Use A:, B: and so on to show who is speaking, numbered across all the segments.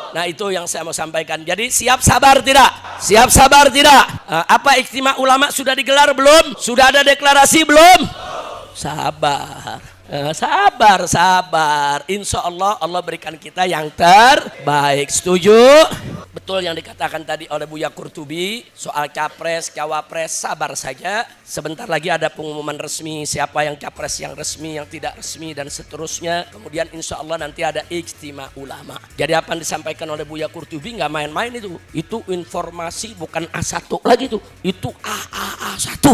A: Nah itu yang saya mau sampaikan. Jadi siap sabar tidak? Siap sabar tidak? Apa ijtima ulama sudah digelar belum? Sudah ada deklarasi belum? Sabar. Sabar. Insya Allah Allah berikan kita yang terbaik. Setuju? Betul yang dikatakan tadi oleh Buya Qurtubi soal capres, cawapres, sabar saja. Sebentar lagi ada pengumuman resmi siapa yang capres, yang resmi, yang tidak resmi dan seterusnya. Kemudian insya Allah nanti ada ijtima ulama. Jadi apa yang disampaikan oleh Buya Qurtubi nggak main-main itu. Itu informasi bukan A1 lagi tuh. Itu A1.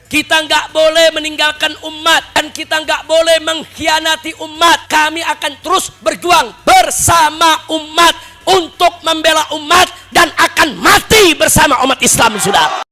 A: Kita nggak boleh meninggalkan umat dan kita nggak boleh mengkhianati umat. Kami akan terus berjuang bersama umat untuk membela umat dan akan mati bersama umat Islam, saudara.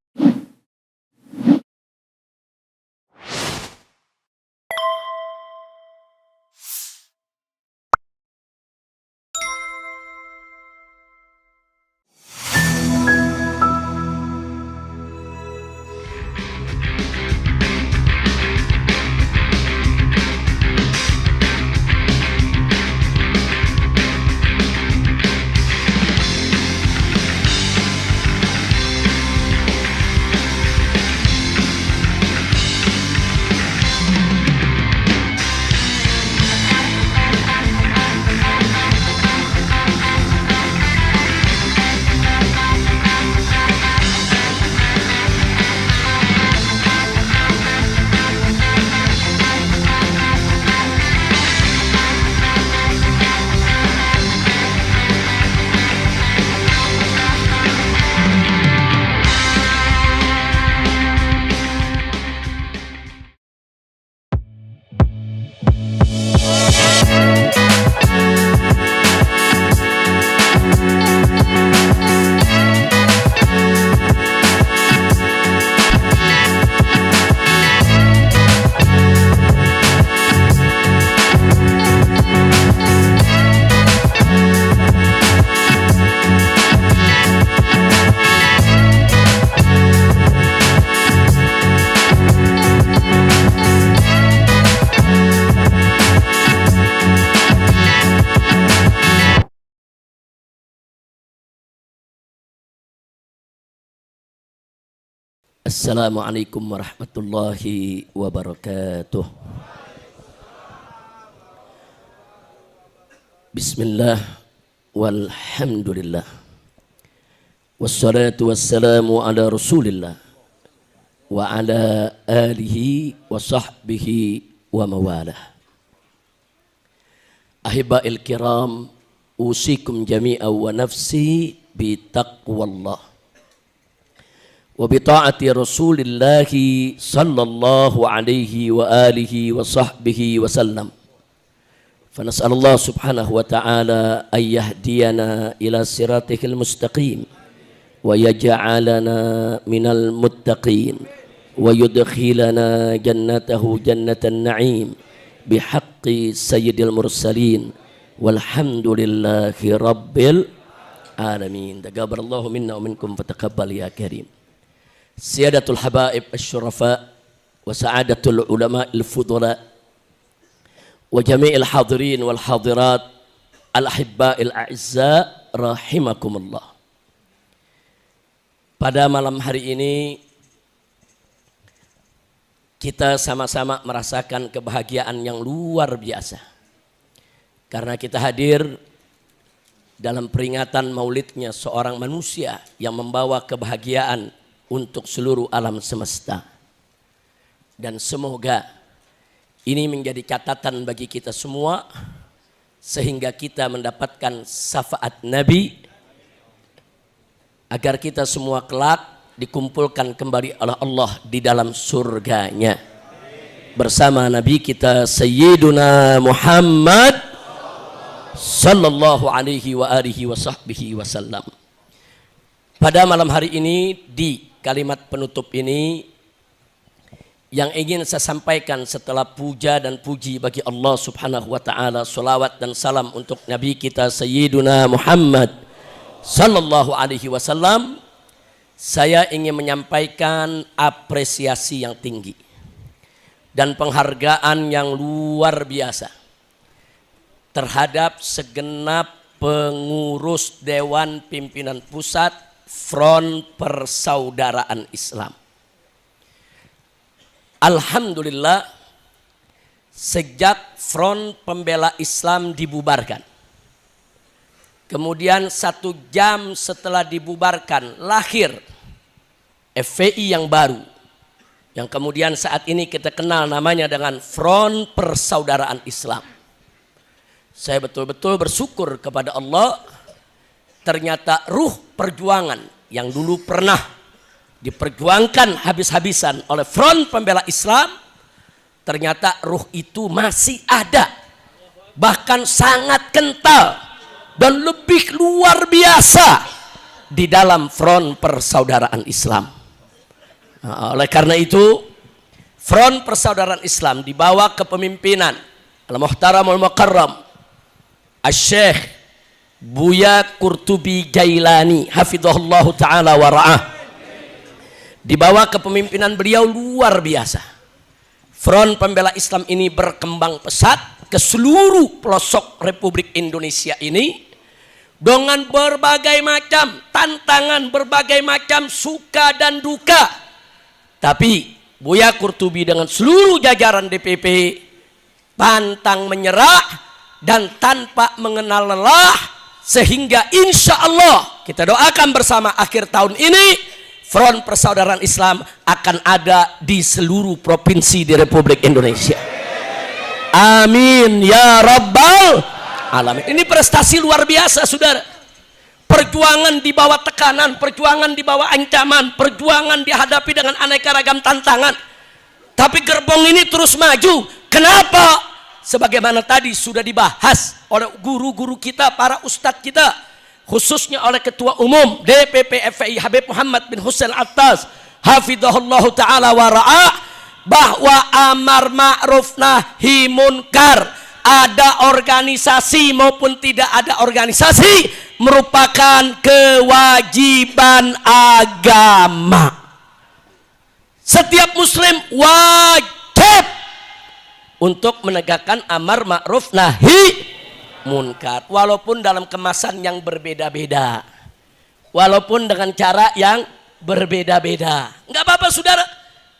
A: Assalamualaikum warahmatullahi wabarakatuh. Bismillah walhamdulillah wassalatu wassalamu ala rasulillah wa ala alihi wa sahbihi wa mawalah. Ahibba'il kiram, usikum jami'a wa nafsi bi taqwallah wa bi ta'ati Rasulillahi sallallahu alaihi wa alihi wa sahbihi wa sallam. Fa nas'alullah subhanahu wa ta'ala an yahdiyana ila siratihil mustaqim wa yaj'alana minal muttaqin wa yudkhilana jannatahu jannatan na'im bihaqqi sayyidil mursalin walhamdulillahi rabbil alamin. Taqabbalallahu minna wa minkum fataqabbal ya karim. Siyadatul habaib asy-syurafa wa sa'adatul ulama al-fudala wa jami'il hadirin wal hadirat al-ahibba'il a'izza rahimakumullah. Pada malam hari ini kita sama-sama merasakan kebahagiaan yang luar biasa karena kita hadir dalam peringatan maulidnya seorang manusia yang membawa kebahagiaan untuk seluruh alam semesta. Dan semoga ini menjadi catatan bagi kita semua sehingga kita mendapatkan syafaat Nabi agar kita semua kelak dikumpulkan kembali oleh Allah di dalam surganya bersama Nabi kita Sayyiduna Muhammad sallallahu alaihi wa alihi wa sahbihi wasallam. Pada malam hari ini di kalimat penutup ini yang ingin saya sampaikan setelah puja dan puji bagi Allah subhanahu wa ta'ala, salawat dan salam untuk Nabi kita Sayyiduna Muhammad sallallahu alaihi wasallam, saya ingin menyampaikan apresiasi yang tinggi dan penghargaan yang luar biasa terhadap segenap pengurus Dewan Pimpinan Pusat Front Persaudaraan Islam. Alhamdulillah, sejak Front Pembela Islam dibubarkan, kemudian 1 jam setelah dibubarkan lahir FPI yang baru, yang kemudian saat ini kita kenal namanya dengan Front Persaudaraan Islam. Saya betul-betul bersyukur kepada Allah, ternyata ruh perjuangan yang dulu pernah diperjuangkan habis-habisan oleh Front Pembela Islam, ternyata ruh itu masih ada, bahkan sangat kental dan lebih luar biasa di dalam Front Persaudaraan Islam. Nah, oleh karena itu, Front Persaudaraan Islam di bawah kepemimpinan Al-Muhtaram Al-Mukarram Asy-Syaikh Buya Qurtubi Jailani hafizahullah ta'ala wa ra'ah, di bawah kepemimpinan beliau luar biasa, Front Pembela Islam ini berkembang pesat ke seluruh pelosok Republik Indonesia ini dengan berbagai macam tantangan, berbagai macam suka dan duka. Tapi Buya Qurtubi dengan seluruh jajaran DPP pantang menyerah dan tanpa mengenal lelah, sehingga insya Allah kita doakan bersama akhir tahun ini Front Persaudaraan Islam akan ada di seluruh provinsi di Republik Indonesia. Amin ya Rabbal Alamin. Ini prestasi luar biasa, saudara. Perjuangan di bawah tekanan, perjuangan di bawah ancaman, perjuangan dihadapi dengan aneka ragam tantangan. Tapi gerbong ini terus maju. Kenapa? Sebagaimana tadi sudah dibahas oleh guru-guru kita, para ustadz kita, khususnya oleh Ketua Umum DPP FPI Habib Muhammad bin Husain Attas hafizahullah ta'ala wa ra'ah, bahwa amar ma'ruf nahi munkar, ada organisasi maupun tidak ada organisasi, merupakan kewajiban agama. Setiap muslim wajib untuk menegakkan amar ma'ruf nahi munkar, walaupun dalam kemasan yang berbeda-beda, walaupun dengan cara yang berbeda-beda. Enggak apa-apa, saudara.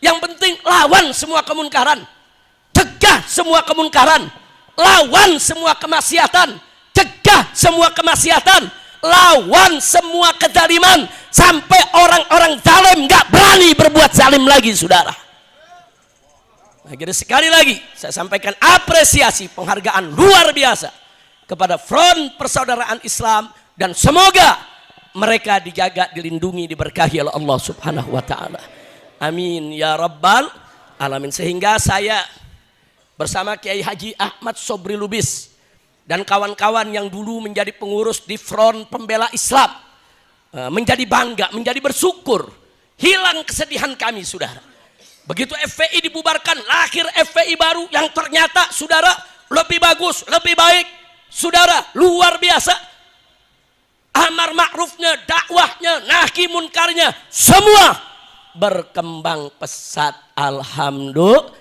A: Yang penting lawan semua kemunkaran, cegah semua kemunkaran, lawan semua kemaksiatan, cegah semua kemaksiatan, lawan semua kezaliman, sampai orang-orang zalim enggak berani berbuat zalim lagi, saudara. Nah, jadi sekali lagi saya sampaikan apresiasi, penghargaan luar biasa kepada Front Persaudaraan Islam, dan semoga mereka dijaga, dilindungi, diberkahi oleh Allah Subhanahu wa taala. Amin ya Rabbal Alamin. Sehingga saya bersama Kiai Haji Ahmad Sobri Lubis dan kawan-kawan yang dulu menjadi pengurus di Front Pembela Islam menjadi bangga, menjadi bersyukur. Hilang kesedihan kami, saudara. Begitu FPI dibubarkan, lahir FPI baru yang ternyata, saudara, lebih bagus, lebih baik. Saudara, luar biasa. Amar ma'rufnya, dakwahnya, nahi munkarnya, semua berkembang pesat. Alhamdulillah.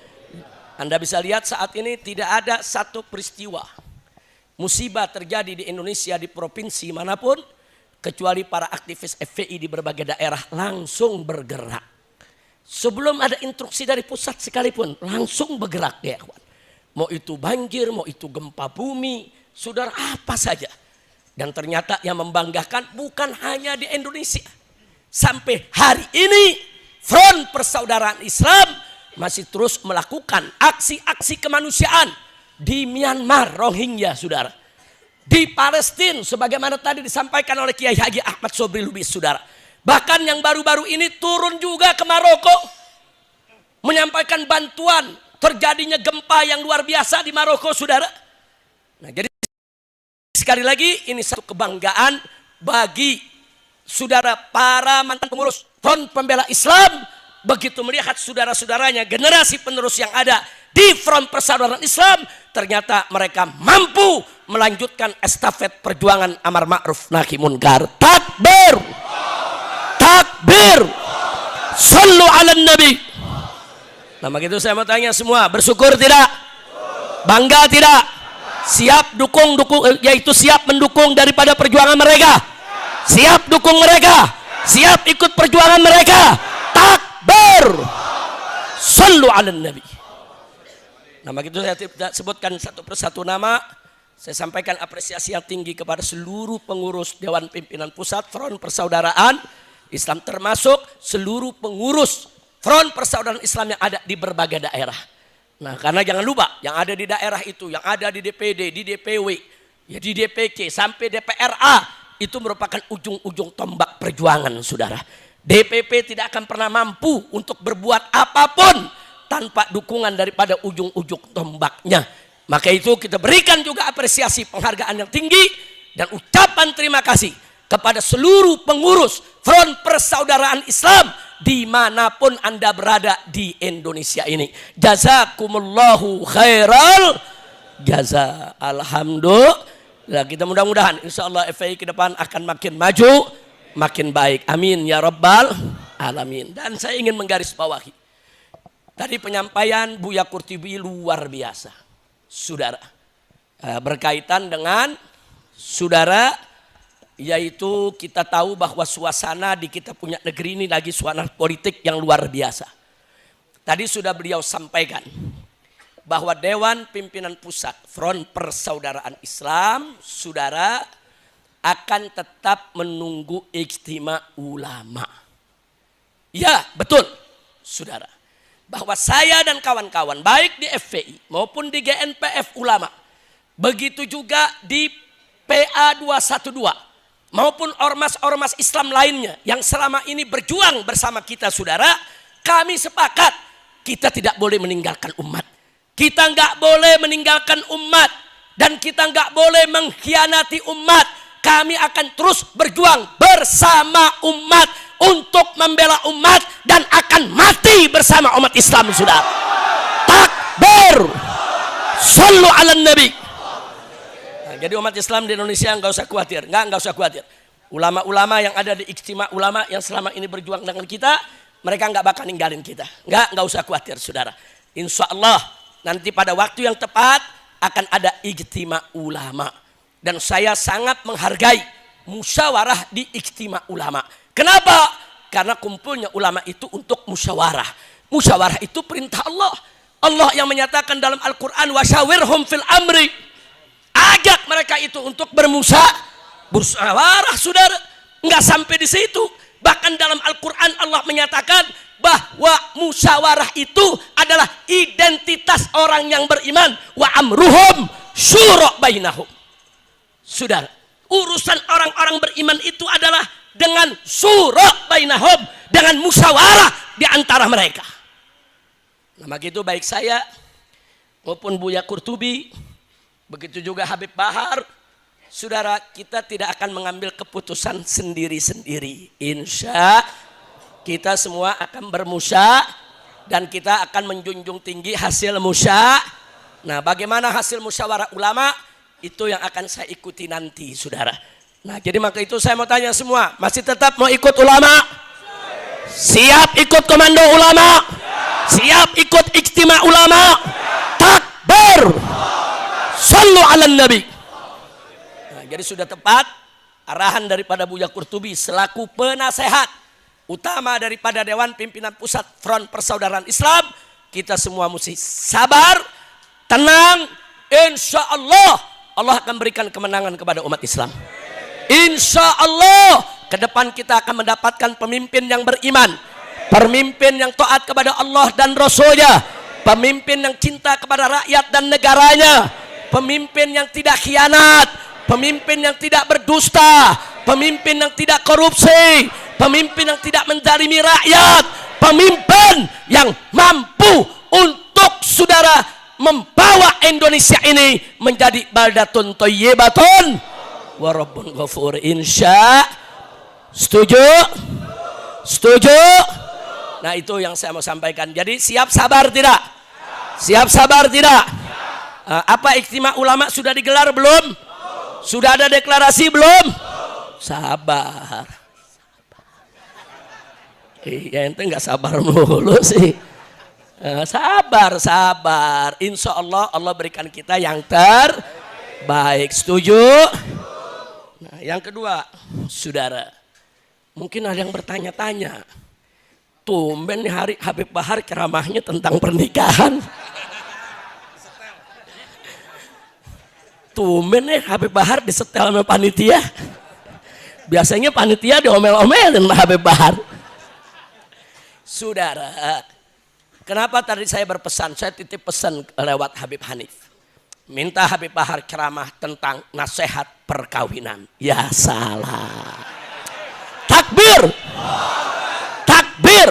A: Anda bisa lihat saat ini tidak ada satu peristiwa musibah terjadi di Indonesia, di provinsi manapun, kecuali para aktivis FPI di berbagai daerah langsung bergerak. Sebelum ada instruksi dari pusat sekalipun, langsung bergerak ya kawan. Mau itu banjir, mau itu gempa bumi, saudara, apa saja. Dan ternyata yang membanggakan bukan hanya di Indonesia. Sampai hari ini Front Persaudaraan Islam masih terus melakukan aksi-aksi kemanusiaan di Myanmar Rohingya, saudara. Di Palestina, sebagaimana tadi disampaikan oleh Kiai Haji Ahmad Sobri Lubis, saudara. Bahkan yang baru-baru ini turun juga ke Maroko, menyampaikan bantuan terjadinya gempa yang luar biasa di Maroko, saudara. Nah, jadi sekali lagi ini satu kebanggaan bagi saudara para mantan pengurus Front Pembela Islam, begitu melihat saudara-saudaranya, generasi penerus yang ada di Front Persaudaraan Islam, ternyata mereka mampu melanjutkan estafet perjuangan amar ma'ruf nahi munkar. Takbir, takbir, sallu ala nabi. Nah begitu saya mau tanya semua, bersyukur tidak? Bangga tidak? Siap yaitu siap mendukung daripada perjuangan mereka. Siap dukung mereka. Siap ikut perjuangan mereka. Takbir. Sallu ala nabi. Nama itu saya tidak sebutkan satu persatu nama. Saya sampaikan apresiasi yang tinggi kepada seluruh pengurus Dewan Pimpinan Pusat Front Persaudaraan Islam, termasuk seluruh pengurus Front Persaudaraan Islam yang ada di berbagai daerah. Nah, karena jangan lupa yang ada di daerah itu, yang ada di DPD, di DPW, ya di DPC sampai DPRA, itu merupakan ujung-ujung tombak perjuangan, saudara. DPP tidak akan pernah mampu untuk berbuat apapun tanpa dukungan daripada ujung-ujung tombaknya. Maka itu kita berikan juga apresiasi penghargaan yang tinggi dan ucapan terima kasih kepada seluruh pengurus Front Persaudaraan Islam dimanapun Anda berada di Indonesia ini. Jazakumullahu khairal jaza. Alhamdulillah, kita mudah-mudahan insya Allah FPI ke depan akan makin maju, makin baik. Amin ya rabbal alamin. Dan saya ingin menggarisbawahi, tadi penyampaian Buya Qurtubi luar biasa, saudara, berkaitan dengan saudara, yaitu kita tahu bahwa suasana di kita punya negeri ini lagi suasana politik yang luar biasa. Tadi sudah beliau sampaikan bahwa Dewan Pimpinan Pusat Front Persaudaraan Islam, saudara, akan tetap menunggu ijtima ulama. Ya, betul, saudara, bahwa saya dan kawan-kawan baik di FPI maupun di GNPF Ulama, begitu juga di PA 212 maupun ormas-ormas Islam lainnya yang selama ini berjuang bersama kita, saudara, kami sepakat kita tidak boleh meninggalkan umat. Kita nggak boleh meninggalkan umat dan kita nggak boleh mengkhianati umat. Kami akan terus berjuang bersama umat untuk membela umat dan akan mati bersama umat Islam, saudara. Takbir. Sallu ala nabi. Jadi umat Islam di Indonesia nggak usah khawatir, nggak usah khawatir. Ulama-ulama yang ada di ijtima ulama yang selama ini berjuang dengan kita, mereka nggak bakal ninggalin kita. Nggak usah khawatir, saudara. Insya Allah nanti pada waktu yang tepat akan ada ijtima ulama. Dan saya sangat menghargai musyawarah di ijtima ulama. Kenapa? Karena kumpulnya ulama itu untuk musyawarah. Musyawarah itu perintah Allah. Allah yang menyatakan dalam Al-Quran, wasyawirhum fil amri. Ajak mereka itu untuk bermusyawarah, saudara. Enggak sampai di situ. Bahkan dalam Al-Quran Allah menyatakan bahwa musyawarah itu adalah identitas orang yang beriman. Wa amruhum syura bainahum. Saudara, urusan orang-orang beriman itu adalah dengan syura bainahum, dengan musyawarah di antara mereka. Nah, maka itu baik saya maupun Buya Qurtubi, begitu juga Habib Bahar, saudara, kita tidak akan mengambil keputusan sendiri-sendiri. Insya kita semua akan bermusya dan kita akan menjunjung tinggi hasil musya. Nah, bagaimana hasil musyawarah ulama itu yang akan saya ikuti nanti, saudara. Nah, jadi maka itu saya mau tanya semua, masih tetap mau ikut ulama? Siap ikut komando ulama? Siap ikut ijtima ulama? Takbir. Sallu ala nabi. Nah, jadi sudah tepat arahan daripada Buya Qurtubi selaku penasehat utama daripada Dewan Pimpinan Pusat Front Persaudaraan Islam. Kita semua mesti sabar, tenang. Insya Allah Allah akan berikan kemenangan kepada umat Islam. Insya Allah ke depan kita akan mendapatkan pemimpin yang beriman, pemimpin yang taat kepada Allah dan Rasulnya, pemimpin yang cinta kepada rakyat dan negaranya, pemimpin yang tidak khianat, pemimpin yang tidak berdusta, pemimpin yang tidak korupsi, pemimpin yang tidak menzalimi rakyat, pemimpin yang mampu untuk, saudara, membawa Indonesia ini menjadi baldatun thayyibatun wa rabbun ghafur. Insya. Setuju? Setuju? Nah, itu yang saya mau sampaikan. Jadi siap sabar tidak? Siap sabar tidak? Apa ijtima ulama sudah digelar belum? Sudah ada deklarasi belum? Sabar. Iya, ente nggak sabar mulu sih. Sabar. Insya Allah Allah berikan kita yang Baik, setuju? Nah, yang kedua, saudara, mungkin ada yang bertanya-tanya, tumben nih hari Habib Bahar ceramahnya tentang pernikahan. Tumben nih Habib Bahar disetel sama panitia. Biasanya panitia diomel-omelin sama Habib Bahar. Saudara, kenapa tadi saya berpesan, saya titip pesan lewat Habib Hanif. Minta Habib Bahar ceramah tentang nasihat perkawinan. Ya salah. Takbir. Takbir.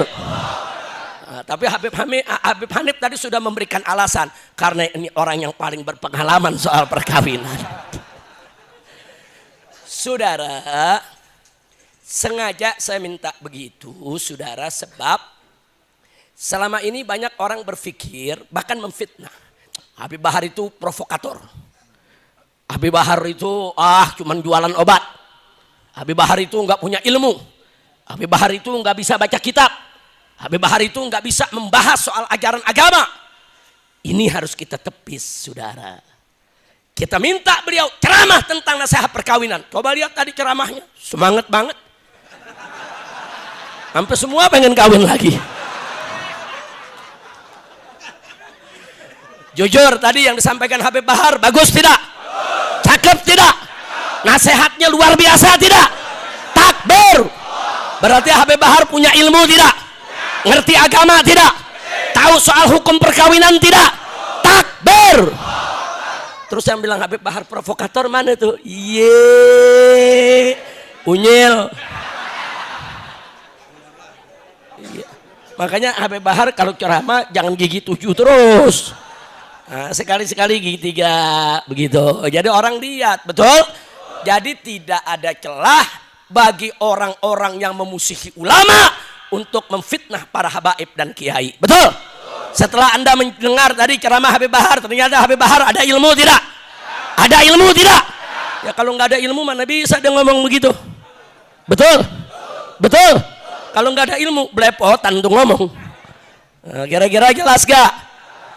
A: Nah, tapi Habib Hanif tadi sudah memberikan alasan. Karena ini orang yang paling berpengalaman soal perkawinan. Saudara, sengaja saya minta begitu, saudara, sebab selama ini banyak orang berpikir, bahkan memfitnah. Habib Bahar itu provokator. Habib Bahar itu cuman jualan obat. Habib Bahar itu nggak punya ilmu. Habib Bahar itu nggak bisa baca kitab. Habib Bahar itu nggak bisa membahas soal ajaran agama. Ini harus kita tepis, saudara. Kita minta beliau ceramah tentang nasihat perkawinan. Coba lihat tadi ceramahnya, semangat banget. Sampai semua pengen kawin lagi. Jujur tadi yang disampaikan Habib Bahar bagus tidak? Cakep tidak? Nasihatnya luar biasa tidak? Takbir. Berarti Habib Bahar punya ilmu tidak? Ngerti agama tidak? Tahu soal hukum perkawinan tidak? Takbir. Terus yang bilang Habib Bahar provokator mana tuh? Iye, unyil. Iya. Makanya Habib Bahar kalau ceramah jangan gigi 7 terus. Nah, sekali-sekali gigi 3 begitu. Jadi orang lihat, betul? Jadi tidak ada celah bagi orang-orang yang memusuhi ulama untuk memfitnah para habaib dan kiai. Betul? Setelah Anda mendengar tadi ceramah Habib Bahar, ternyata Habib Bahar ada ilmu tidak? Ada ilmu tidak? Ya kalau nggak ada ilmu mana bisa dia ngomong begitu? Betul? Betul? Kalau nggak ada ilmu, belepotan tuh ngomong. Nah, kira-kira jelas gak?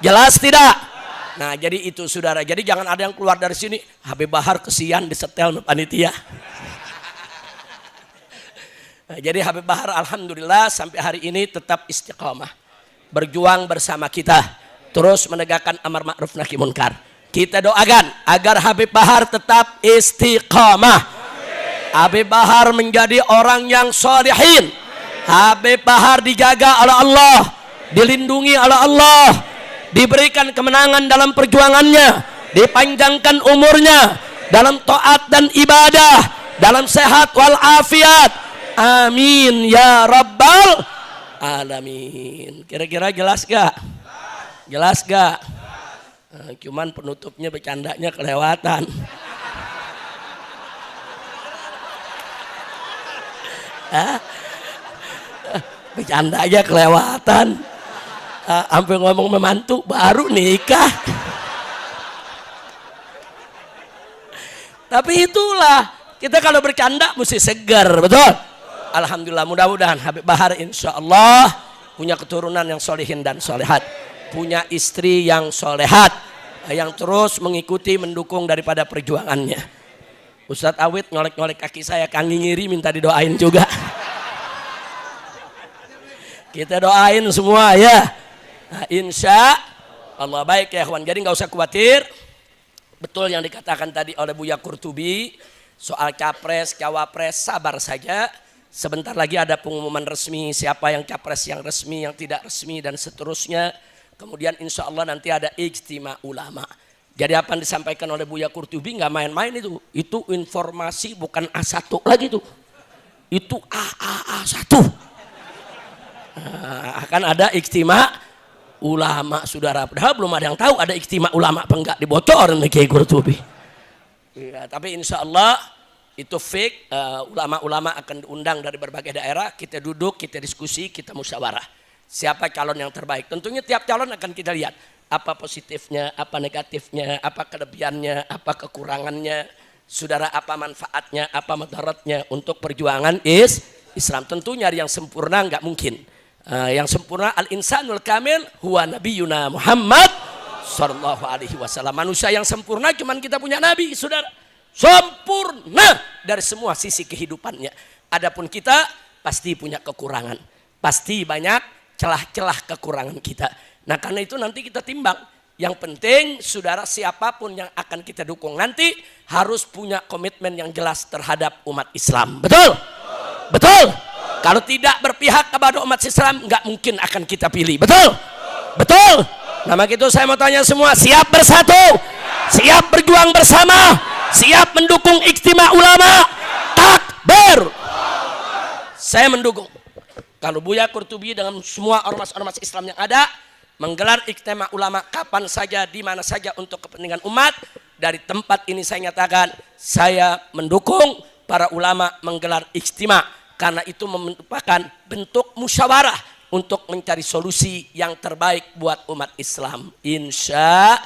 A: Jelas tidak? Nah jadi itu saudara, jadi jangan ada yang keluar dari sini, Habib Bahar kesian disetel panitia. Nah, jadi Habib Bahar alhamdulillah sampai hari ini tetap istiqamah. Berjuang bersama kita, terus menegakkan amar ma'ruf nahi munkar. Kita doakan agar Habib Bahar tetap istiqamah. Habib Bahar menjadi orang yang sholihin. Habib Bahar dijaga oleh Allah, dilindungi oleh Allah, diberikan kemenangan dalam perjuangannya, dipanjangkan umurnya dalam taat dan ibadah, dalam sehat wal afiat. Amin ya rabbal alamin. Kira-kira jelas gak? Jelas gak? Nah, cuman penutupnya bercandanya kelewatan. Bercanda aja kelewatan. Sampai ngomong memantu baru nikah. Tapi itulah, kita kalau bercanda mesti segar, betul? Alhamdulillah, mudah-mudahan Habib Bahar insya Allah punya keturunan yang solehin dan solehat, punya istri yang solehat, yang terus mengikuti mendukung daripada perjuangannya. Ustadz Awid ngolek-ngolek kaki saya, Kang Ngiri minta didoain juga. Kita doain semua ya. Nah, insya Allah baik ya kawan. Jadi nggak usah khawatir. Betul yang dikatakan tadi oleh Buya Qurtubi soal capres, cawapres, sabar saja. Sebentar lagi ada pengumuman resmi siapa yang capres yang resmi, yang tidak resmi dan seterusnya. Kemudian insya Allah nanti ada ijtima ulama. Jadi apa yang disampaikan oleh Buya Qurtubi nggak main-main itu. Itu informasi bukan A1 lagi tuh. Itu AAA1. Nah, akan ada ijtima ulama saudara. Padahal belum ada yang tahu ada ijtima ulama apa enggak, dibocorin oleh Kiai Qurtubi. Ya, tapi insya Allah itu fake. Ulama-ulama akan diundang dari berbagai daerah. Kita duduk, kita diskusi, kita musyawarah. Siapa calon yang terbaik? Tentunya tiap calon akan kita lihat. Apa positifnya, apa negatifnya, apa kelebihannya, apa kekurangannya. Saudara, apa manfaatnya, apa mudaratnya untuk perjuangan Islam. Tentu nyari yang sempurna nggak mungkin. Yang sempurna al-insanul kamil huwa nabiyuna Muhammad Sallallahu alaihi wasallam. Manusia yang sempurna cuman kita punya Nabi, saudara. Sempurna dari semua sisi kehidupannya. Adapun kita pasti punya kekurangan. Pasti banyak celah-celah kekurangan kita. Nah karena itu nanti kita timbang. Yang penting saudara siapapun yang akan kita dukung nanti harus punya komitmen yang jelas terhadap umat Islam. Betul? Betul? Kalau tidak berpihak kepada umat Islam nggak mungkin akan kita pilih. Betul? Betul? Nah begitu saya mau tanya semua, siap bersatu? Siap berjuang bersama? Siap mendukung Ijtima Ulama? Takbir! Saya mendukung. Kalau Buya Qurtubi dengan semua ormas-ormas Islam yang ada menggelar Ijtima Ulama kapan saja, di mana saja untuk kepentingan umat, dari tempat ini saya nyatakan saya mendukung para ulama menggelar ijtima karena itu merupakan bentuk musyawarah untuk mencari solusi yang terbaik buat umat Islam. Insya